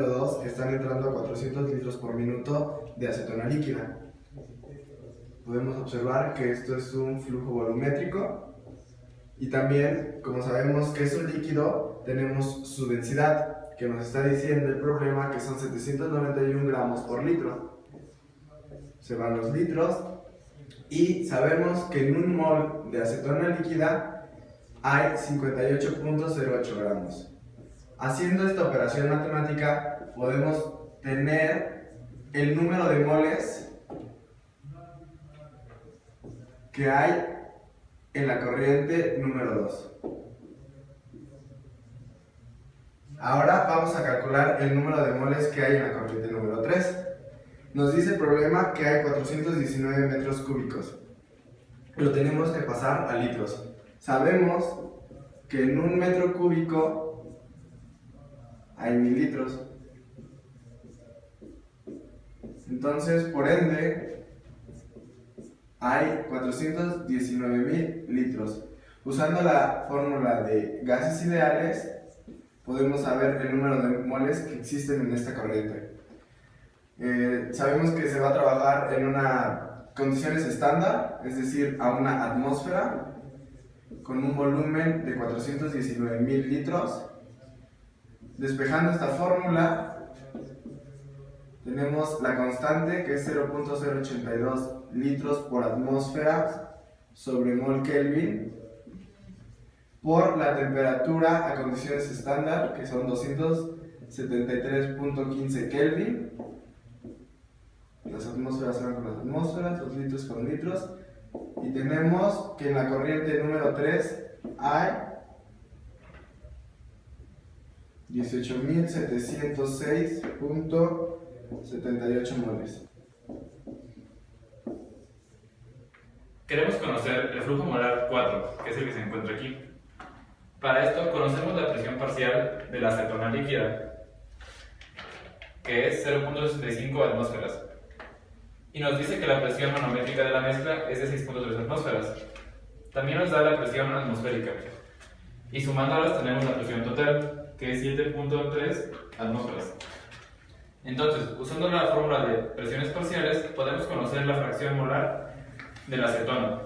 2 están entrando a 400 litros por minuto de acetona líquida. Podemos observar que esto es un flujo volumétrico y también, como sabemos que es un líquido, tenemos su densidad, que nos está diciendo el problema que son 791 gramos por litro. Se van los litros y sabemos que en un mol de acetona líquida hay 58.08 gramos. Haciendo esta operación matemática podemos tener el número de moles que hay en la corriente número 2. Ahora vamos a calcular el número de moles que hay en la corriente número 3. Nos dice el problema que hay 419 metros cúbicos. Lo tenemos que pasar a litros. Sabemos que en un metro cúbico hay 1000 litros. Entonces, por ende, hay 419.000 litros. Usando la fórmula de gases ideales, podemos saber el número de moles que existen en esta corriente. Sabemos que se va a trabajar en condiciones estándar, es decir, a una atmósfera, con un volumen de 419.000 litros. Despejando esta fórmula, tenemos la constante, que es 0.082 litros por atmósfera sobre mol Kelvin, por la temperatura a condiciones estándar, que son 273.15 Kelvin. Las atmósferas van con las atmósferas, los litros con litros. Y tenemos que en la corriente número 3 hay 18.706.78 moles. Queremos conocer el flujo molar 4, que es el que se encuentra aquí. Para esto conocemos la presión parcial de la acetona líquida, que es 0.65 atmósferas. Y nos dice que la presión manométrica de la mezcla es de 6.3 atmósferas. También nos da la presión atmosférica. Y sumándolas tenemos la presión total, que es 7.3 atmósferas. Entonces, usando la fórmula de presiones parciales, podemos conocer la fracción molar de la acetona.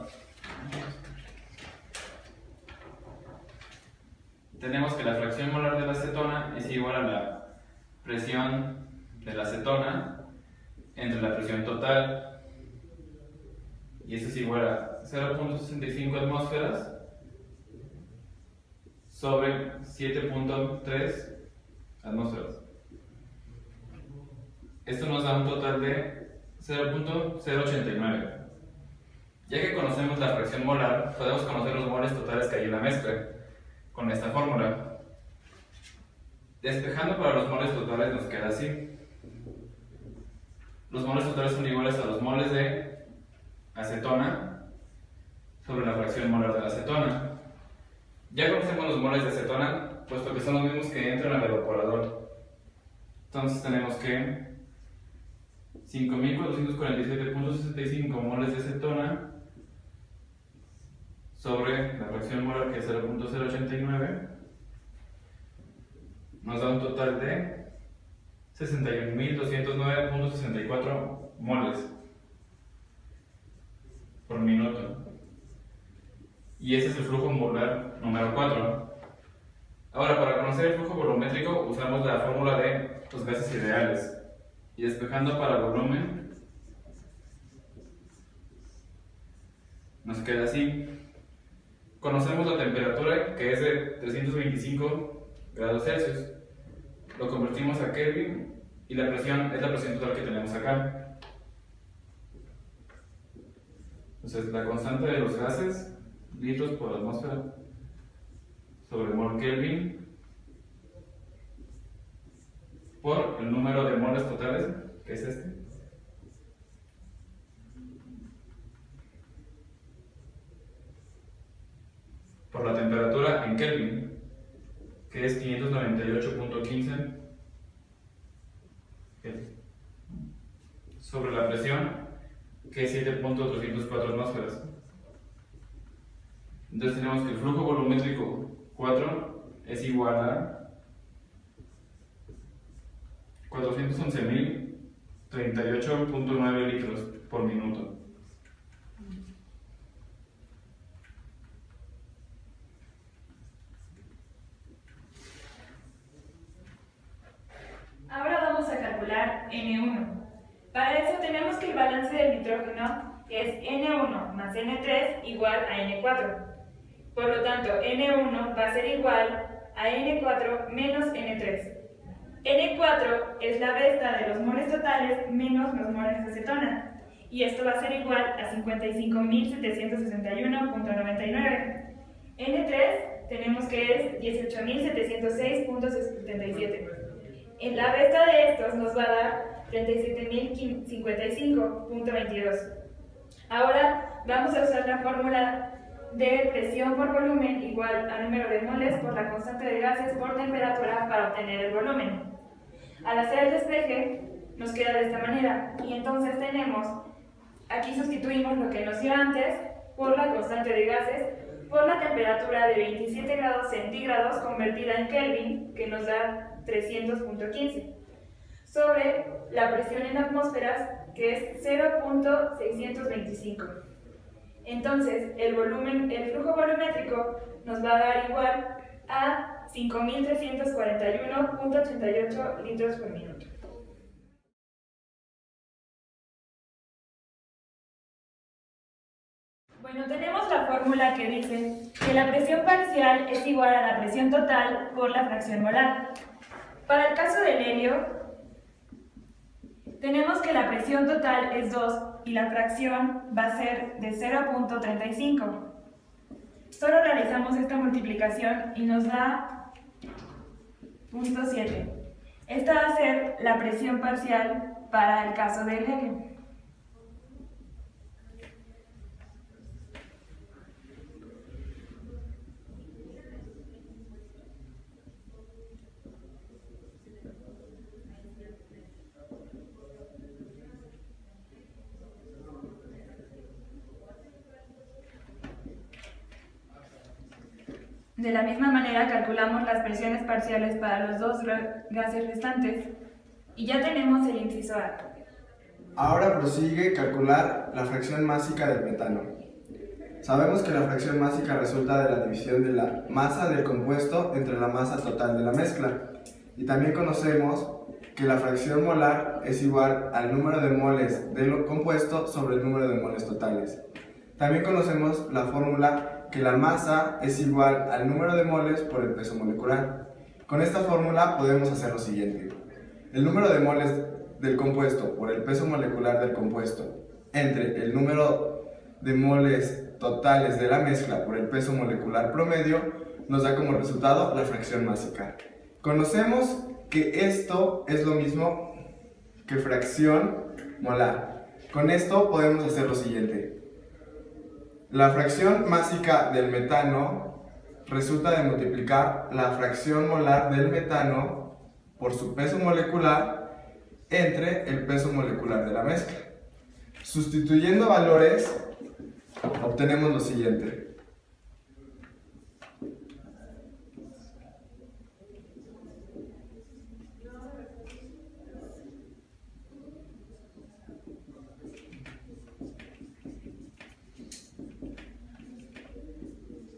Tenemos que la fracción molar de la acetona es igual a la presión de la acetona entre la presión total, y eso es igual a 0.65 atmósferas sobre 7.3 atmósferas. Esto nos da un total de 0.089. Ya que conocemos la fracción molar, podemos conocer los moles totales que hay en la mezcla con esta fórmula. Despejando para los moles totales nos queda así. Los moles totales son iguales a los moles de acetona sobre la fracción molar de la acetona. Ya conocemos los moles de acetona, puesto que son los mismos que entran al evaporador. Entonces tenemos que 5.447.65 moles de acetona sobre la fracción molar, que es 0.089, nos da un total de 61.209.64 moles por minuto. Y ese es el flujo molar número 4. Ahora, para conocer el flujo volumétrico usamos la fórmula de los gases ideales. Y despejando para volumen, nos queda así. Conocemos la temperatura, que es de 325 grados Celsius. Lo convertimos a Kelvin y la presión es la presión total que tenemos acá. Entonces, la constante de los gases, litros por atmósfera sobre mol Kelvin, por el número de moles totales, que es este, por la temperatura en Kelvin, que es 598.15 sobre la presión, que es 7.304 atmósferas. Entonces tenemos que el flujo volumétrico 4 es igual a 411.038.9 litros por minuto. Ahora vamos a calcular N1. Para eso tenemos que el balance del nitrógeno es N1 más N3 igual a N4. Por lo tanto, N1 va a ser igual a N4 menos N3. N4 es la resta de los moles totales menos los moles de acetona, y esto va a ser igual a 55.761.99. N3 tenemos que es 18.706.77. En la resta de estos nos va a dar 37.055.22. Ahora vamos a usar la fórmula de presión por volumen igual a número de moles por la constante de gases por temperatura para obtener el volumen. Al hacer el despeje nos queda de esta manera, y entonces tenemos, aquí sustituimos lo que nos dio antes por la constante de gases por la temperatura de 27 grados centígrados convertida en Kelvin, que nos da 300.15, sobre la presión en atmósferas, que es 0.625. Entonces, el flujo volumétrico nos va a dar igual a 5.341.88 litros por minuto. Bueno, tenemos la fórmula que dice que la presión parcial es igual a la presión total por la fracción molar. Para el caso del helio, tenemos que la presión total es 2 y la fracción va a ser de 0.35. Solo realizamos esta multiplicación y nos da 0.7. Esta va a ser la presión parcial para el caso del helio. De la misma manera calculamos las presiones parciales para los dos gases restantes y ya tenemos el inciso A. Ahora prosigue calcular la fracción másica del metano. Sabemos que la fracción másica resulta de la división de la masa del compuesto entre la masa total de la mezcla, y también conocemos que la fracción molar es igual al número de moles del compuesto sobre el número de moles totales. También conocemos la fórmula que la masa es igual al número de moles por el peso molecular. Con esta fórmula podemos hacer lo siguiente: el número de moles del compuesto por el peso molecular del compuesto entre el número de moles totales de la mezcla por el peso molecular promedio nos da como resultado la fracción másica. Conocemos que esto es lo mismo que fracción molar. Con esto podemos hacer lo siguiente: la fracción másica del metano resulta de multiplicar la fracción molar del metano por su peso molecular entre el peso molecular de la mezcla. Sustituyendo valores, obtenemos lo siguiente.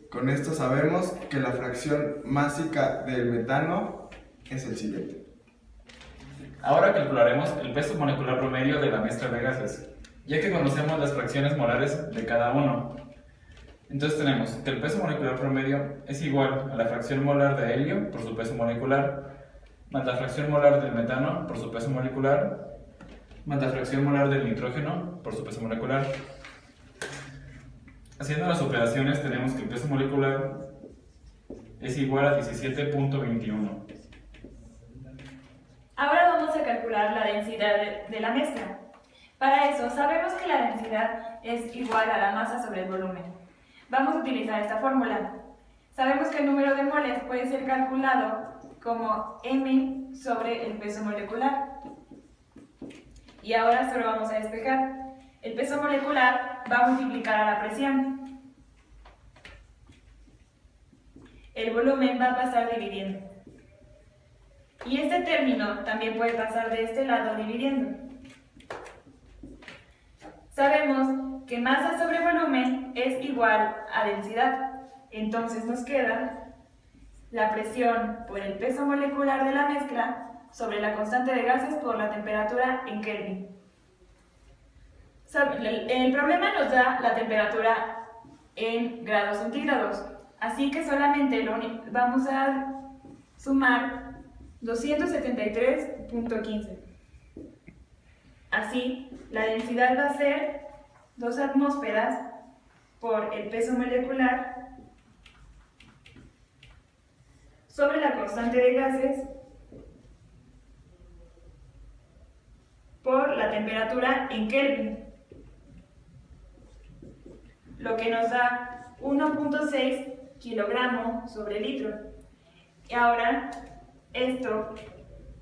Con esto sabemos que la fracción másica del metano es el siguiente. Ahora calcularemos el peso molecular promedio de la mezcla de gases, ya que conocemos las fracciones molares de cada uno. Entonces tenemos que el peso molecular promedio es igual a la fracción molar de helio por su peso molecular, más la fracción molar del metano por su peso molecular, más la fracción molar del nitrógeno por su peso molecular. Haciendo las operaciones tenemos que el peso molecular es igual a 17.21. Ahora vamos a calcular la densidad de la mezcla. Para eso sabemos que la densidad es igual a la masa sobre el volumen. Vamos a utilizar esta fórmula. Sabemos que el número de moles puede ser calculado como m sobre el peso molecular. Y ahora solo vamos a despejar. El peso molecular va a multiplicar a la presión. El volumen va a pasar dividiendo. Y este término también puede pasar de este lado dividiendo. Sabemos que masa sobre volumen es igual a densidad. Entonces nos queda la presión por el peso molecular de la mezcla sobre la constante de gases por la temperatura en Kelvin. El problema nos da la temperatura en grados centígrados, así que solamente vamos a sumar 273.15. Así, la densidad va a ser 2 atmósferas por el peso molecular sobre la constante de gases por la temperatura en Kelvin, lo que nos da 1.6 kilogramos sobre litro. Y ahora, esto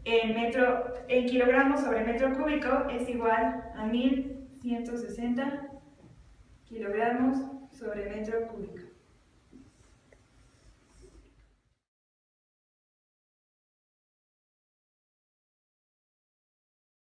en kilogramos sobre metro cúbico es igual a 1160 kilogramos sobre metro cúbico.